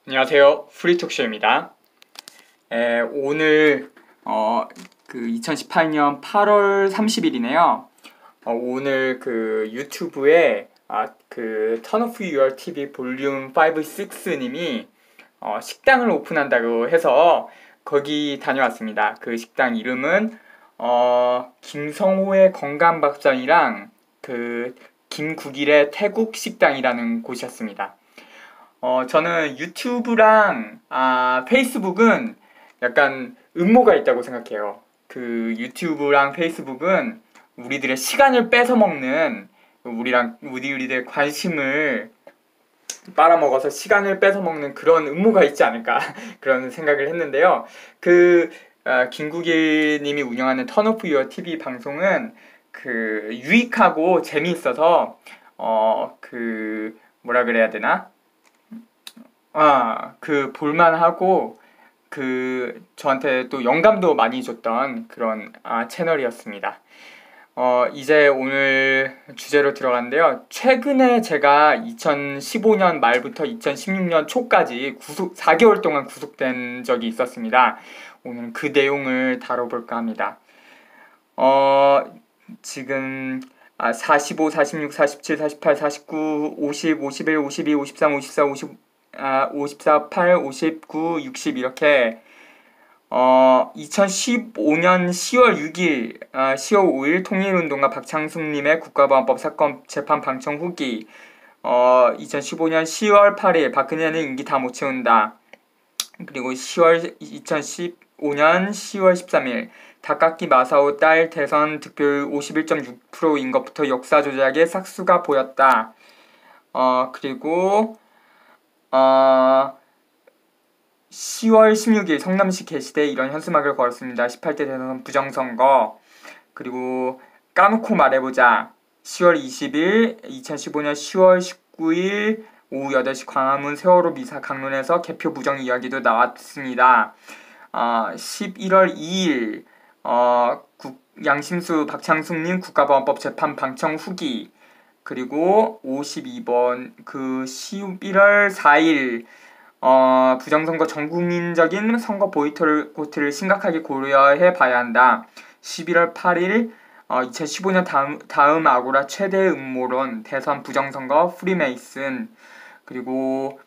안녕하세요. 프리톡쇼입니다. 오늘 2018년 8월 30일이네요. 오늘 유튜브에 Turn Off Your TV 볼륨 5, 6님이 식당을 오픈한다고 해서 거기 다녀왔습니다. 그 식당 이름은 김성호의 건강밥상이랑 김국일의 태국 식당이라는 곳이었습니다. 저는 유튜브랑 페이스북은 약간 음모가 있다고 생각해요. 유튜브랑 페이스북은 우리들의 시간을 뺏어먹는, 우리들의 관심을 빨아먹어서 시간을 뺏어먹는 그런 음모가 있지 않을까 그런 생각을 했는데요. 김국일 님이 운영하는 Turn Off Your TV 방송은 유익하고 재미있어서 뭐라 그래야 되나? 볼만하고 저한테 또 영감도 많이 줬던 그런 채널이었습니다. 이제 오늘 주제로 들어가는데요. 최근에 제가 2015년 말부터 2016년 초까지 4개월 동안 구속된 적이 있었습니다. 오늘은 그 내용을 다뤄볼까 합니다. 지금 45, 46, 47, 48, 49, 50, 51, 52, 53, 54, 54, 8, 59, 60 이렇게 2015년 10월 6일, 10월 5일 통일운동가 박창숙님의 국가보안법 사건 재판 방청 후기 2015년 10월 8일 박근혜는 임기 다 못 채운다. 그리고 2015년 10월 13일 닭깎기 마사오 딸 대선 득표율 51.6%인 것부터 역사 조작의 삭수가 보였다. 그리고 10월 16일 성남시 게시대에 이런 현수막을 걸었습니다. 18대 대선 부정선거. 그리고 까놓고 말해보자. 10월 20일 2015년 10월 19일 오후 8시 광화문 세월호 미사 강론에서 개표 부정 이야기도 나왔습니다. 11월 2일 양심수 박창숙님 국가보안법 재판 방청 후기. 그리고 52번 11월 4일 부정선거 전국민적인 선거 보이콧을 심각하게 고려해 봐야 한다. 11월 8일 2015년 다음 아고라 최대 음모론 대선 부정선거 프리메이슨. 그리고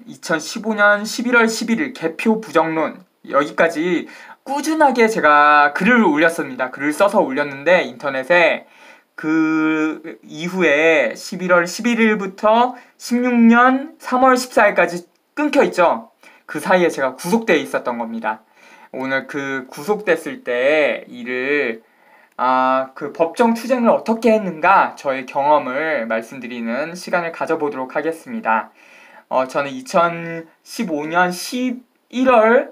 2015년 11월 11일 개표 부정론. 여기까지 꾸준하게 제가 글을 올렸습니다. 글을 써서 올렸는데 인터넷에 그 이후에 11월 11일부터 16년 3월 14일까지 끊겨있죠. 그 사이에 제가 구속되어 있었던 겁니다. 오늘 구속됐을 때 법정 투쟁을 어떻게 했는가 저의 경험을 말씀드리는 시간을 가져보도록 하겠습니다. 저는 2015년 11월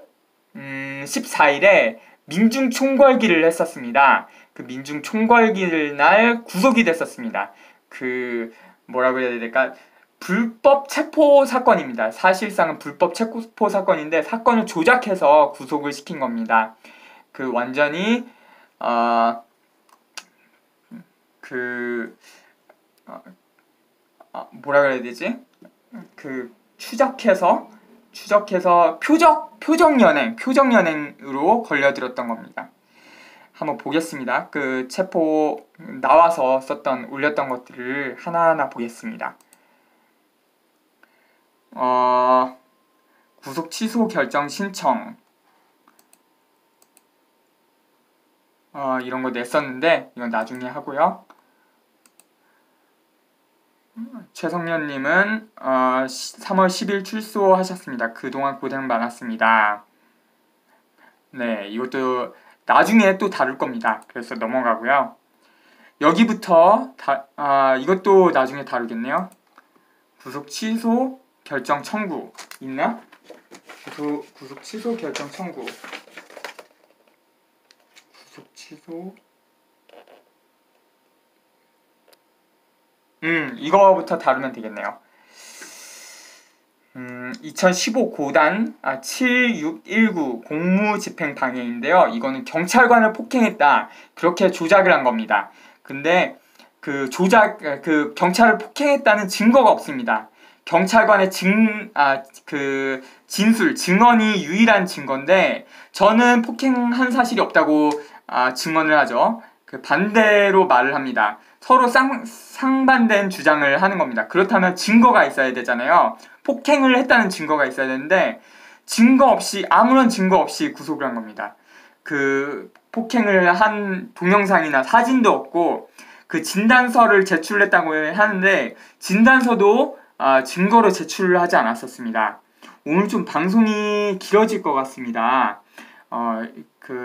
14일에 민중총궐기를 했었습니다. 그 민중총궐기 날 구속이 됐었습니다. 뭐라고 해야 될까? 불법 체포 사건입니다. 사실상은 불법 체포 사건인데 사건을 조작해서 구속을 시킨 겁니다. 완전히 뭐라 그래야 되지? 추적해서 표적연행으로 걸려들었던 겁니다. 한번 보겠습니다. 체포 나와서 올렸던 것들을 하나하나 보겠습니다. 구속 취소 결정 신청 이런 거 냈었는데 이건 나중에 하고요. 최성년님은 3월 10일 출소하셨습니다. 그동안 고생 많았습니다. 네, 이것도 나중에 또 다룰 겁니다. 그래서 넘어가고요. 여기부터 이것도 나중에 다루겠네요. 구속 취소 결정 청구 있나? 구속 취소 결정 청구. 구속 취소. 이거부터 다루면 되겠네요. 2015 고단 7619 공무집행 방해인데요. 이거는 경찰관을 폭행했다. 그렇게 조작을 한 겁니다. 근데 경찰을 폭행했다는 증거가 없습니다. 경찰관의 진술, 증언이 유일한 증거인데 저는 폭행한 사실이 없다고 증언을 하죠. 그 반대로 말을 합니다. 서로 상반된 주장을 하는 겁니다. 그렇다면 증거가 있어야 되잖아요. 폭행을 했다는 증거가 있어야 되는데 아무런 증거 없이 구속을 한 겁니다. 그 폭행을 한 동영상이나 사진도 없고 그 진단서를 제출했다고 하는데 진단서도 증거로 제출을 하지 않았었습니다. 오늘 좀 방송이 길어질 것 같습니다.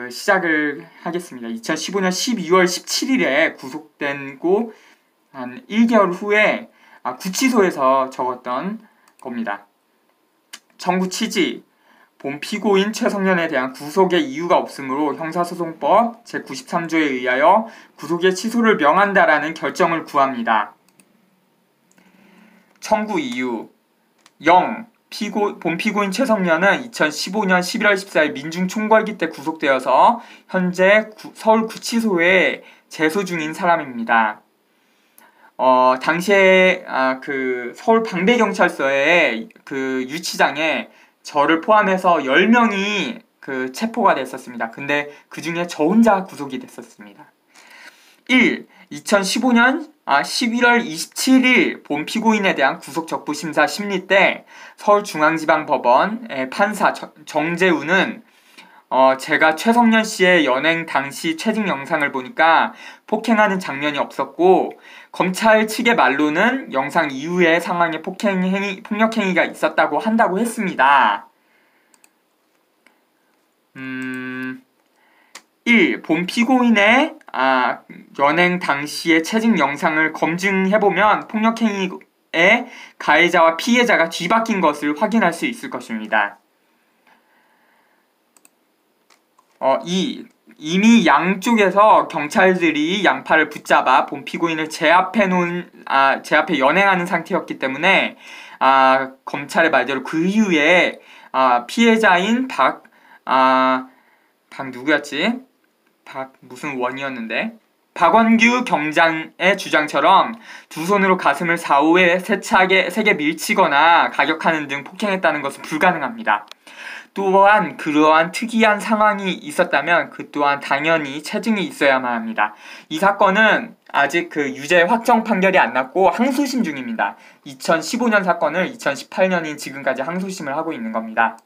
시작을 하겠습니다. 2015년 12월 17일에 구속되고 한 1개월 후에 구치소에서 적었던 겁니다. 청구 취지: 본 피고인 최성년에 대한 구속의 이유가 없으므로 형사소송법 제93조에 의하여 구속의 취소를 명한다라는 결정을 구합니다. 청구 이유: 0. 본 피고인 최성년은 2015년 11월 14일 민중총궐기 때 구속되어서 현재 서울구치소에 재소 중인 사람입니다. 당시에 서울 방배경찰서의 그 유치장에 저를 포함해서 10명이 체포가 됐었습니다. 근데 그 중에 저 혼자 구속이 됐었습니다. 1. 2015년 11월 27일 본 피고인에 대한 구속적부심사 심리 때 서울중앙지방법원의 판사 정재우는 제가 최성년 씨의 연행 당시 채찍 영상을 보니까 폭행하는 장면이 없었고 검찰 측의 말로는 영상 이후의 상황에 폭력행위가 있었다고 한다고 했습니다. 1. 본 피고인의 연행 당시의 채찍 영상을 검증해보면 폭력행위의 가해자와 피해자가 뒤바뀐 것을 확인할 수 있을 것입니다. 2. 이미 양쪽에서 경찰들이 양팔을 붙잡아 본 피고인을 제 앞에 연행하는 상태였기 때문에 검찰의 말대로 그 이후에 피해자인 박원규 경장의 주장처럼 두 손으로 가슴을 4-5회 세게 밀치거나 가격하는 등 폭행했다는 것은 불가능합니다. 또한 그러한 특이한 상황이 있었다면 그 또한 당연히 체증이 있어야만 합니다. 이 사건은 아직 유죄 확정 판결이 안 났고 항소심 중입니다. 2015년 사건을 2018년인 지금까지 항소심을 하고 있는 겁니다.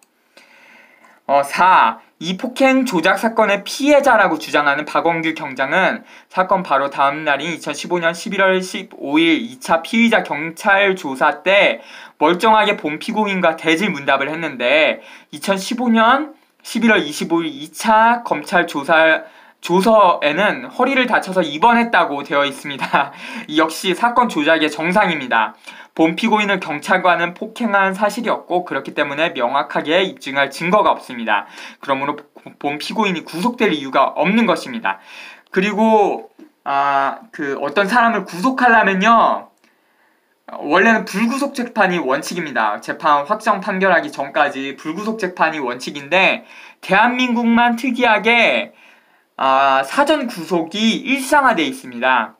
4. 이 폭행 조작 사건의 피해자라고 주장하는 박원규 경장은 사건 바로 다음 날인 2015년 11월 15일 2차 피의자 경찰 조사 때 멀쩡하게 본 피고인과 대질문답을 했는데 2015년 11월 25일 2차 검찰 조서에는 허리를 다쳐서 입원했다고 되어 있습니다. 역시 사건 조작의 정상입니다. 본 피고인을 경찰관은 폭행한 사실이 없고 그렇기 때문에 명확하게 입증할 증거가 없습니다. 그러므로 본 피고인이 구속될 이유가 없는 것입니다. 그리고 어떤 사람을 구속하려면요, 원래는 불구속 재판이 원칙입니다. 재판 확정 판결하기 전까지 불구속 재판이 원칙인데 대한민국만 특이하게 사전 구속이 일상화되어 있습니다.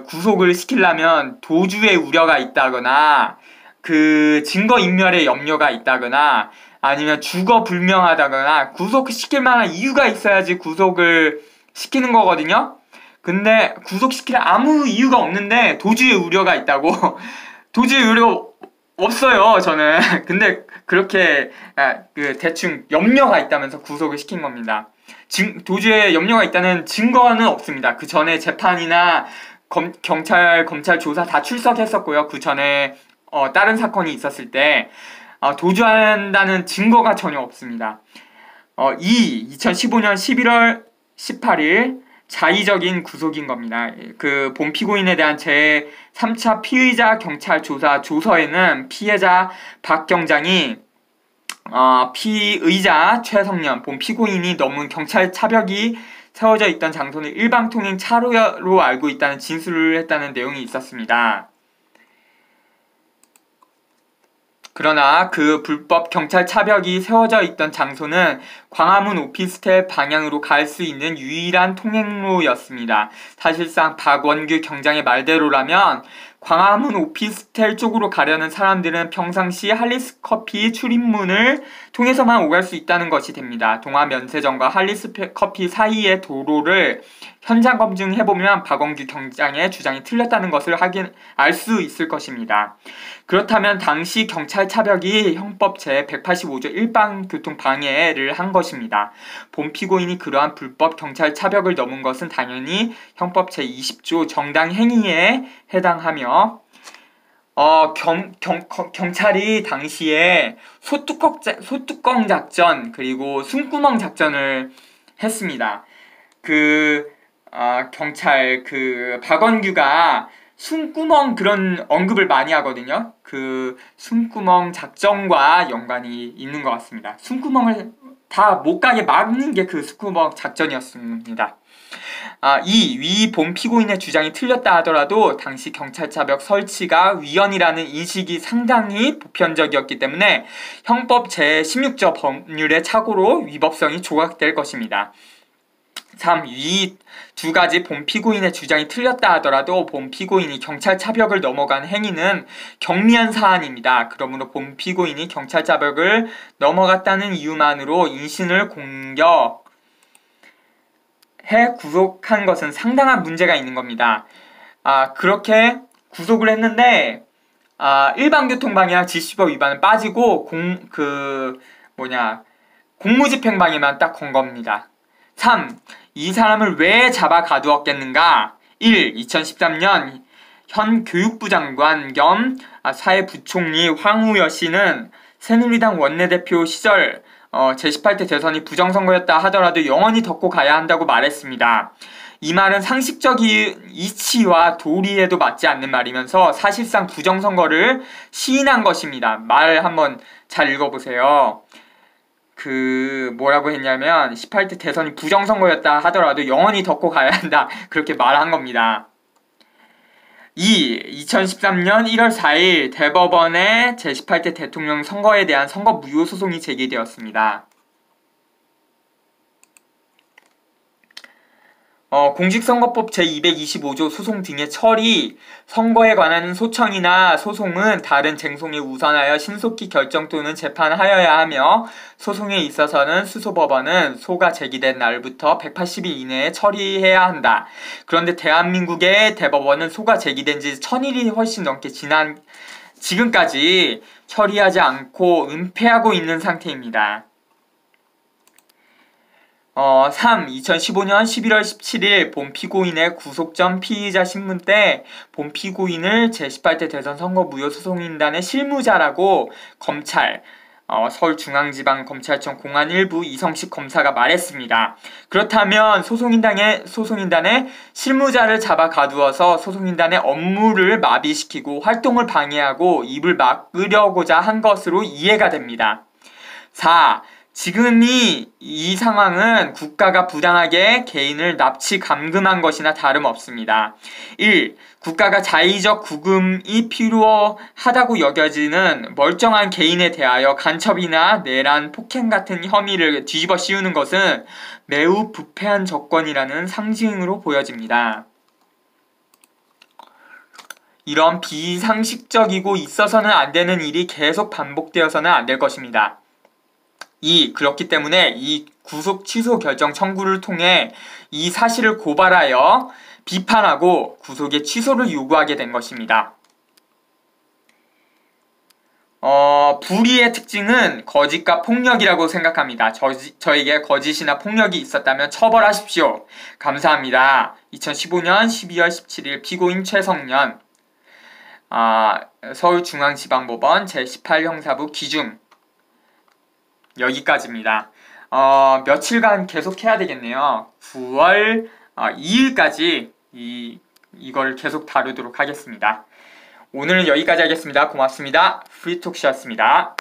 구속을 시키려면 도주의 우려가 있다거나 증거인멸의 염려가 있다거나 아니면 주거 불명하다거나 구속시킬 만한 이유가 있어야지 구속을 시키는 거거든요. 근데 구속시킬 아무 이유가 없는데 도주의 우려가 있다고 도주의 우려가 없어요, 저는. 근데 그렇게 대충 염려가 있다면서 구속을 시킨 겁니다. 도주에 염려가 있다는 증거는 없습니다. 그 전에 재판이나 검찰 조사 다 출석했었고요. 그 전에 다른 사건이 있었을 때 도주한다는 증거가 전혀 없습니다. 2015년 11월 18일 자의적인 구속인 겁니다. 본 피고인에 대한 제3차 피의자 경찰 조사 조서에는 피해자 박 경장이 피의자 최성년, 본 피고인이 넘은 경찰 차벽이 세워져 있던 장소는 일방통행 차로로 알고 있다는 진술을 했다는 내용이 있었습니다. 그러나 그 불법 경찰 차벽이 세워져 있던 장소는 광화문 오피스텔 방향으로 갈 수 있는 유일한 통행로였습니다. 사실상 박원규 경장의 말대로라면 광화문 오피스텔 쪽으로 가려는 사람들은 평상시 할리스 커피 출입문을 통해서만 오갈 수 있다는 것이 됩니다. 동아면세점과 할리스 커피 사이의 도로를 현장 검증해보면 박원규 경장의 주장이 틀렸다는 것을 알 수 있을 것입니다. 그렇다면 당시 경찰 차벽이 형법 제185조 일반교통 방해를 한 것입니다. 본 피고인이 그러한 불법 경찰 차벽을 넘은 것은 당연히 형법 제20조 정당 행위에 해당하며 경찰이 당시에 소뚜껑 작전 그리고 숨구멍 작전을 했습니다. 경찰 박원규가 숨구멍 그런 언급을 많이 하거든요. 그 숨구멍 작전과 연관이 있는 것 같습니다. 숨구멍을 다 못 가게 막는 게 그 숨구멍 작전이었습니다. 위 본 피고인의 주장이 틀렸다 하더라도 당시 경찰차벽 설치가 위헌이라는 인식이 상당히 보편적이었기 때문에 형법 제16조 법률의 착오로 위법성이 조각될 것입니다. 3. 위 두 가지 본 피고인의 주장이 틀렸다 하더라도 본 피고인이 경찰 차벽을 넘어간 행위는 경미한 사안입니다. 그러므로 본 피고인이 경찰 차벽을 넘어갔다는 이유만으로 인신을 공격해 구속한 것은 상당한 문제가 있는 겁니다. 그렇게 구속을 했는데 일반교통방해랑 질시법 위반은 빠지고 공무집행방해만 딱 건 겁니다. 3. 이 사람을 왜 잡아 가두었겠는가? 1. 2013년 현 교육부 장관 겸 사회부총리 황우여 씨는 새누리당 원내대표 시절 제18대 대선이 부정선거였다 하더라도 영원히 덮고 가야 한다고 말했습니다. 이 말은 상식적인 이치와 도리에도 맞지 않는 말이면서 사실상 부정선거를 시인한 것입니다. 말 한번 잘 읽어보세요. 뭐라고 했냐면 18대 대선이 부정선거였다 하더라도 영원히 덮고 가야 한다 그렇게 말한 겁니다. 2. 2013년 1월 4일 대법원에 제18대 대통령 선거에 대한 선거 무효 소송이 제기되었습니다. 공직선거법 제225조 소송 등의 처리, 선거에 관한 소청이나 소송은 다른 쟁송에 우선하여 신속히 결정 또는 재판하여야 하며 소송에 있어서는 수소법원은 소가 제기된 날부터 180일 이내에 처리해야 한다. 그런데 대한민국의 대법원은 소가 제기된 지 1000일이 훨씬 넘게 지난 지금까지 처리하지 않고 은폐하고 있는 상태입니다. 3. 2015년 11월 17일 본 피고인의 구속 전 피의자 신문 때 본 피고인을 제18대 대선 선거 무효 소송인단의 실무자라고 검찰, 서울중앙지방검찰청 공안 1부 이성식 검사가 말했습니다. 그렇다면 소송인단의 실무자를 잡아 가두어서 소송인단의 업무를 마비시키고 활동을 방해하고 입을 막으려고자 한 것으로 이해가 됩니다. 4. 지금이 이 상황은 국가가 부당하게 개인을 납치 감금한 것이나 다름없습니다. 1. 국가가 자의적 구금이 필요하다고 여겨지는 멀쩡한 개인에 대하여 간첩이나 내란, 폭행 같은 혐의를 뒤집어 씌우는 것은 매우 부패한 정권이라는 상징으로 보여집니다. 이런 비상식적이고 있어서는 안 되는 일이 계속 반복되어서는 안 될 것입니다. 2. 그렇기 때문에 이 구속 취소 결정 청구를 통해 이 사실을 고발하여 비판하고 구속의 취소를 요구하게 된 것입니다. 불의의 특징은 거짓과 폭력이라고 생각합니다. 저에게 거짓이나 폭력이 있었다면 처벌하십시오. 감사합니다. 2015년 12월 17일 피고인 최성년 서울중앙지방법원 제18형사부 기중 여기까지입니다. 며칠간 계속 해야 되겠네요. 9월 2일까지 이걸 계속 다루도록 하겠습니다. 오늘은 여기까지 하겠습니다. 고맙습니다. 프리톡시였습니다.